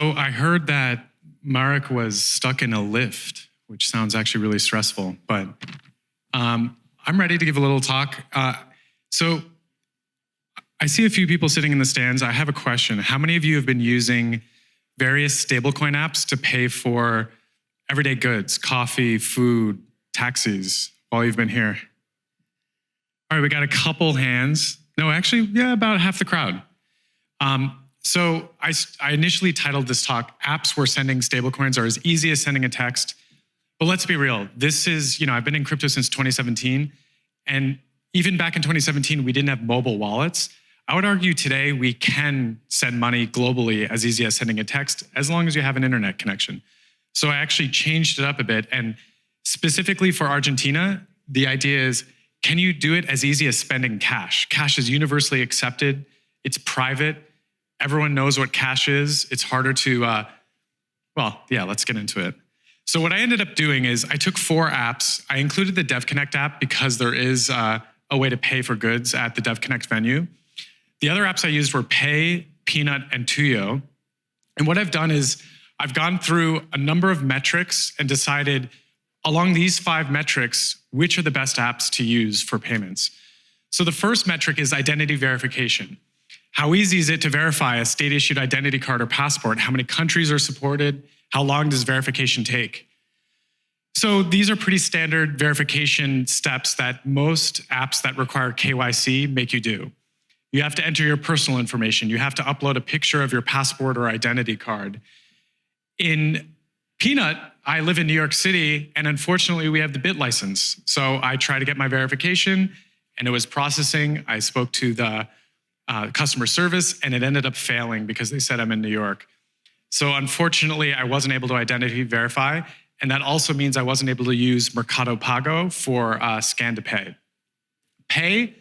So I heard that Marek was stuck in a lift, which sounds actually really stressful, but I'm ready to give a little talk. So I see a few people sitting in the stands. I have a question. How many of you have been using various stablecoin apps to pay for everyday goods, coffee, food, taxis, while you've been here? All right, we got a couple hands. No, actually, yeah, about half the crowd. So I initially titled this talk, Apps Where Sending Stablecoins Are as Easy as Sending a Text. But let's be real. This is, I've been in crypto since 2017. And even back in 2017, we didn't have mobile wallets. I would argue today we can send money globally as easy as sending a text, as long as you have an internet connection. So I actually changed it up a bit. And specifically for Argentina, the idea is, can you do it as easy as spending cash? Cash is universally accepted. It's private. Everyone knows what cash is. It's harder to, let's get into it. So what I ended up doing is I took 4 apps. I included the Devconnect app because there is a way to pay for goods at the Devconnect venue. The other apps I used were Pay, Peanut, and Tuyo. And what I've done is I've gone through a number of metrics and decided along these 5 metrics, which are the best apps to use for payments. So the first metric is identity verification. How easy is it to verify a state-issued identity card or passport? How many countries are supported? How long does verification take? So these are pretty standard verification steps that most apps that require KYC make you do. You have to enter your personal information. You have to upload a picture of your passport or identity card. In Peanut, I live in New York City, and unfortunately, we have the bit license. So I tried to get my verification, and it was processing. I spoke to the customer service, and it ended up failing because they said I'm in New York. So unfortunately, I wasn't able to identity verify, and that also means I wasn't able to use Mercado Pago for scan to pay. Pay,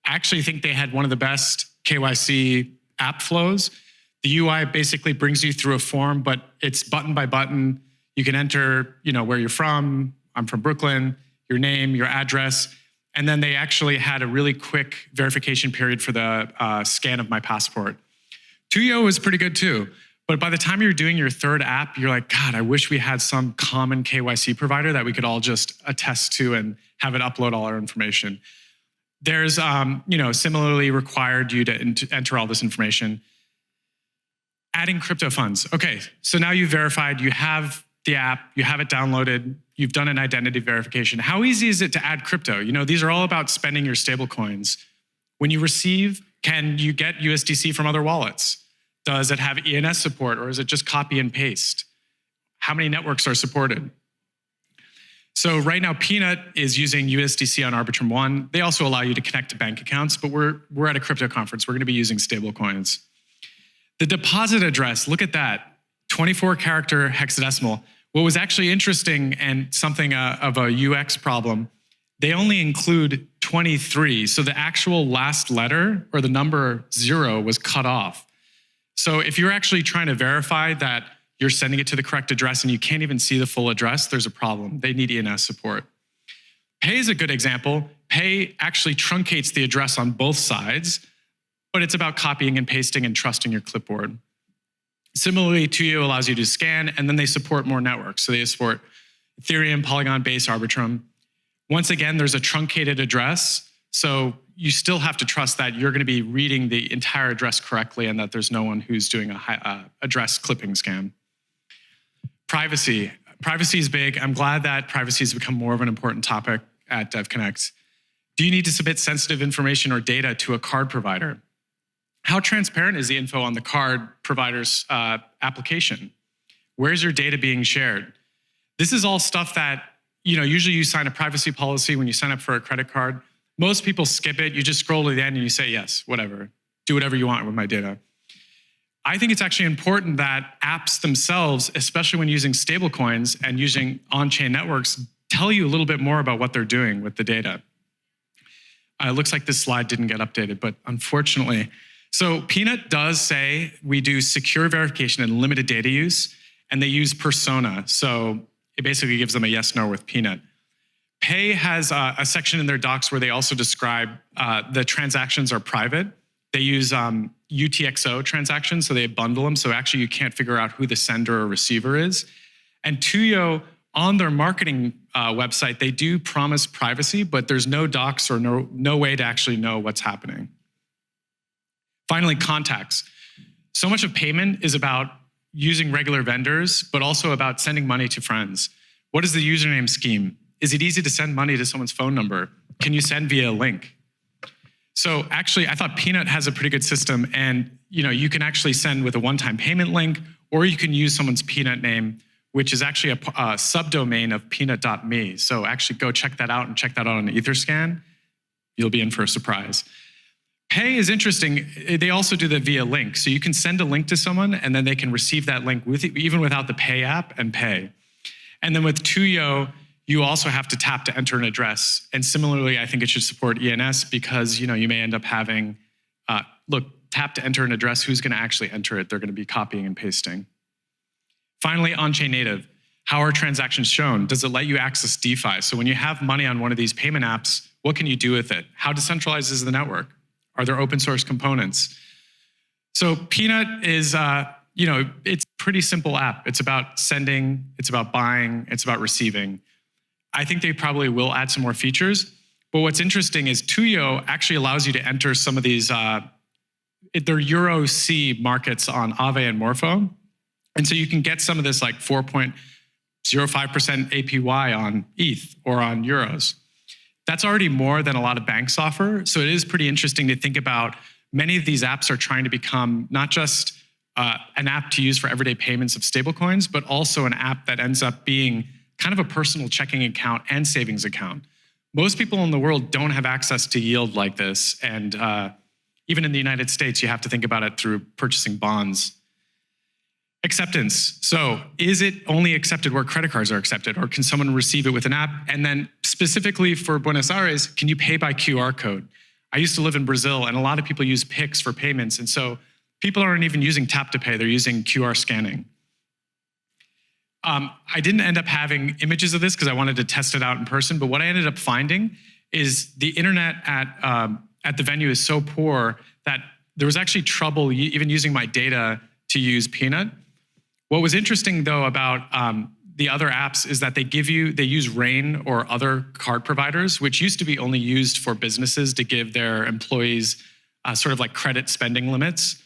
I actually think they had one of the best KYC app flows. The UI basically brings you through a form, but it's button by button. You can enter, where you're from. I'm from Brooklyn, your name, your address. And then they actually had a really quick verification period for the scan of my passport. Tuyo was pretty good too. But by the time you're doing your 3rd app, you're like, God, I wish we had some common KYC provider that we could all just attest to and have it upload all our information. There's, similarly required you to enter all this information. Adding crypto funds. Okay, so now you've verified, you have the app, you have it downloaded, you've done an identity verification. How easy is it to add crypto? These are all about spending your stable coins. When you receive, can you get USDC from other wallets? Does it have ENS support, or is it just copy and paste? How many networks are supported? So right now, Peanut is using USDC on Arbitrum One. They also allow you to connect to bank accounts, but we're at a crypto conference. We're going to be using stable coins. The deposit address, look at that, 24-character hexadecimal. What was actually interesting and something of a UX problem, they only include 23. So the actual last letter or the number 0 was cut off. So if you're actually trying to verify that you're sending it to the correct address and you can't even see the full address, there's a problem. They need ENS support. Pay is a good example. Pay actually truncates the address on both sides, but it's about copying and pasting and trusting your clipboard. Similarly, Tuyo allows you to scan, and then they support more networks. So they support Ethereum, Polygon, Base, Arbitrum. Once again, there's a truncated address, so you still have to trust that you're going to be reading the entire address correctly and that there's no one who's doing a address clipping scam. Privacy. Privacy is big. I'm glad that privacy has become more of an important topic at Devconnect. Do you need to submit sensitive information or data to a card provider? How transparent is the info on the card provider's application? Where's your data being shared? This is all stuff that, usually you sign a privacy policy when you sign up for a credit card. Most people skip it. You just scroll to the end and you say, yes, whatever. Do whatever you want with my data. I think it's actually important that apps themselves, especially when using stablecoins and using on-chain networks, tell you a little bit more about what they're doing with the data. It looks like this slide didn't get updated, but unfortunately. So Peanut does say we do secure verification and limited data use, and they use persona. So it basically gives them a yes, no with Peanut. Pay has a section in their docs where they also describe the transactions are private. They use UTXO transactions, so they bundle them, so actually you can't figure out who the sender or receiver is. And Tuyo, on their marketing website, they do promise privacy, but there's no docs or no way to actually know what's happening. Finally, contacts. So much of payment is about using regular vendors, but also about sending money to friends. What is the username scheme? Is it easy to send money to someone's phone number? Can you send via a link? So actually, I thought Peanut has a pretty good system, and you can actually send with a one-time payment link, or you can use someone's Peanut name, which is actually a subdomain of peanut.me. So actually go check that out and check that out on Etherscan. You'll be in for a surprise. Pay is interesting. They also do that via link. So you can send a link to someone and then they can receive that link even without the Pay app and pay. And then with Tuyo, you also have to tap to enter an address. And similarly, I think it should support ENS because you may end up having, tap to enter an address, who's gonna actually enter it? They're gonna be copying and pasting. Finally, on-chain native. How are transactions shown? Does it let you access DeFi? So when you have money on one of these payment apps, what can you do with it? How decentralized is the network? Are there open source components? So Peanut is, it's a pretty simple app. It's about sending, it's about buying, it's about receiving. I think they probably will add some more features. But what's interesting is Tuyo actually allows you to enter some of these, they're Euro C markets on Aave and Morpho. And so you can get some of this like 4.05% APY on ETH or on Euros. That's already more than a lot of banks offer. So it is pretty interesting to think about. Many of these apps are trying to become not just an app to use for everyday payments of stablecoins, but also an app that ends up being kind of a personal checking account and savings account. Most people in the world don't have access to yield like this. And even in the United States, you have to think about it through purchasing bonds. Acceptance. So is it only accepted where credit cards are accepted, or can someone receive it with an app? And then specifically for Buenos Aires, can you pay by QR code? I used to live in Brazil, and a lot of people use Pix for payments. And so people aren't even using tap to pay, they're using QR scanning. I didn't end up having images of this because I wanted to test it out in person, but what I ended up finding is the internet at the venue is so poor that there was actually trouble even using my data to use Peanut. What was interesting though about the other apps is that they use Rain or other card providers, which used to be only used for businesses to give their employees sort of like credit spending limits.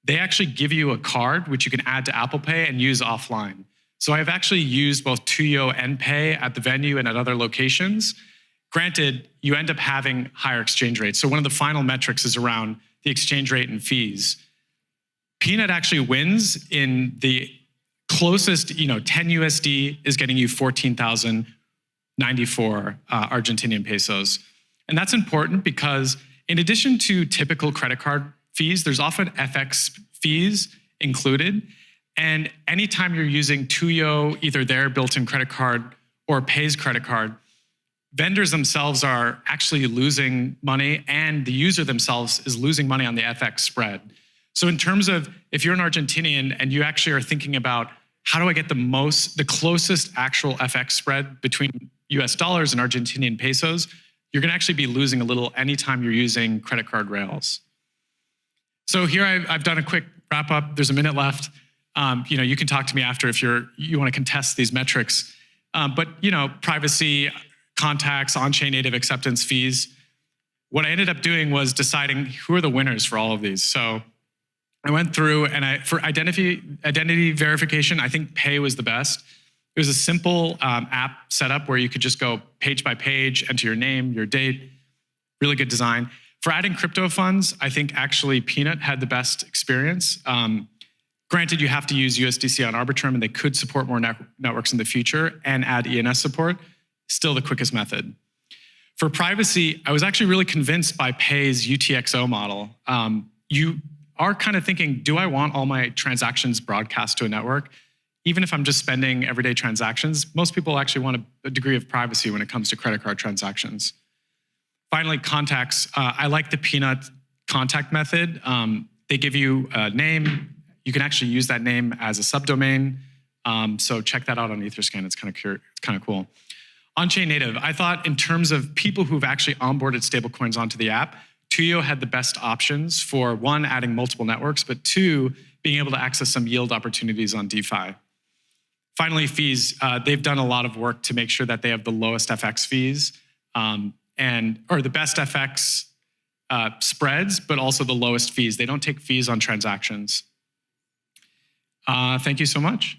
They actually give you a card, which you can add to Apple Pay and use offline. So I've actually used both Tuyo and Pay at the venue and at other locations. Granted, you end up having higher exchange rates. So one of the final metrics is around the exchange rate and fees. Peanut actually wins in the closest, 10 USD is getting you 14,094 Argentinian pesos. And that's important because in addition to typical credit card fees, there's often FX fees included. And anytime you're using Tuyo, either their built-in credit card or Pay's credit card, vendors themselves are actually losing money and the user themselves is losing money on the FX spread. So in terms of if you're an Argentinian and you actually are thinking about how do I get the closest actual FX spread between US dollars and Argentinian pesos, you're gonna actually be losing a little anytime you're using credit card rails. So here I've done a quick wrap up. There's a minute left. You can talk to me after if you want to contest these metrics. But privacy, contacts, on-chain native acceptance fees. What I ended up doing was deciding who are the winners for all of these. So I went through and for identity verification, I think Pay was the best. It was a simple app setup where you could just go page by page, enter your name, your date, really good design. For adding crypto funds, I think actually Peanut had the best experience. Granted, you have to use USDC on Arbitrum, and they could support more networks in the future and add ENS support. Still the quickest method. For privacy, I was actually really convinced by Pay's UTXO model. You are kind of thinking, do I want all my transactions broadcast to a network? Even if I'm just spending everyday transactions, most people actually want a degree of privacy when it comes to credit card transactions. Finally, contacts. I like the Peanut contact method. They give you a name. You can actually use that name as a subdomain. So check that out on Etherscan. It's kind of cool. On-chain native, I thought in terms of people who've actually onboarded stablecoins onto the app, Tuyo had the best options for, one, adding multiple networks, but two, being able to access some yield opportunities on DeFi. Finally, fees. They've done a lot of work to make sure that they have the lowest FX fees or the best FX spreads, but also the lowest fees. They don't take fees on transactions. Thank you so much.